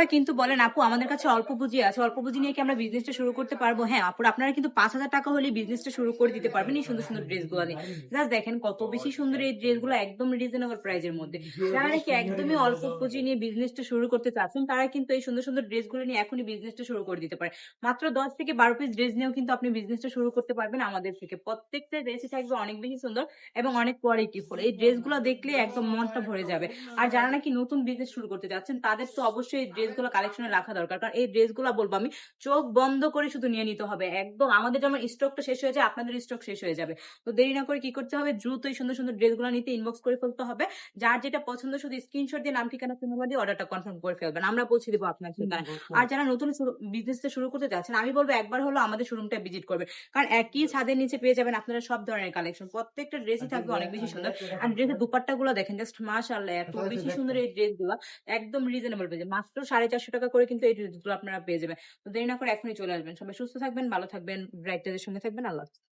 আপুরা কিন্তু বলেন আপু আমাদের কাছে অল্প পুঁজি আছে, অল্প পুঁজি নিয়ে কি আমরা বিজনেসটা শুরু করতে পারবো? হ্যাঁ আপুরা, আপনারা কিন্তু 5,000 টাকা হলে বিজনেসটা শুরু করে দিতে পারবেন এই সুন্দর সুন্দর ড্রেসগুলো নিয়ে। জাস্ট দেখেন কত বেশি সুন্দর এই ড্রেসগুলো, একদম রিজনেবল প্রাইজের মধ্যে। যারা নাকি একদমই অল্প পুঁজি নিয়ে বিজনেসটা শুরু করতে চাচ্ছেন তারা কিন্তু এই সুন্দর সুন্দর ড্রেসগুলো নিয়ে এখনই বিজনেসটা শুরু করে দিতে পারে। মাত্র 10 থেকে 12 পিস ড্রেস নিয়েও কিন্তু আপনি বিজনেসটা শুরু করতে পারবেন আমাদের থেকে। প্রত্যেকটা ড্রেসই থাকবে অনেক বেশি সুন্দর এবং অনেক কোয়ালিটিফুল। এই ড্রেসগুলো দেখলে একদম মনটা ভরে যাবে। আর যারা নাকি নতুন বিজনেস শুরু করতে যাচ্ছেন তাদের তো অবশ্যই এই ড্রেসগুলো কালেকশনে রাখা দরকার, কারণ এই ড্রেসগুলো বলবো আমি চোখ বন্ধ করে শুধু নিয়ে নিতে হবে। একদম আমাদের যেমন স্টকটা শেষ হয়ে যায় আপনাদের স্টক শেষ হয়ে যাবে। তো দেরি না করে কি করতে হবে, দ্রুত এই সুন্দর সুন্দর ড্রেসগুলো নিতে ইনবক্স করে ফেলতে হবে। যার যেটা পছন্দ শুধু স্ক্রিনশট দিয়ে নাম ঠিকানা ফোন নাম্বার দিয়ে অর্ডারটা কনফার্ম করে ফেলবেন, আমরা পৌঁছে দিব আপনার ঠিকানায়। আর যারা নতুন বিজনেসটা শুরু করতে যাচ্ছেন আমি বলবো একবার হলো আমাদের শোরুমটা ভিজিট করবে, কারণ একই ছাদের নিচে পেয়ে যাবেন আপনারা সব ধরনের কালেকশন। প্রত্যেকটা ড্রেসই থাকবে অনেক বেশি সুন্দর। আর ড্রেসের দুপাট্টা গুলো দেখেন জাস্ট মাশাআল্লাহ, এত বেশি সুন্দর এই ড্রেস গুলো। একদম রিজনেবল পেয়ে যাবেন, মাত্র 450 টাকা করে কিন্তু এই ড্রেস গুলো আপনারা পেয়ে যাবেন। তো দেরি না করে এখনই চলে আসবেন। সবাই সুস্থ থাকবেন, ভালো থাকবেন, ব্রাইট সঙ্গে থাকবেন। আল্লাহ হাফেজ।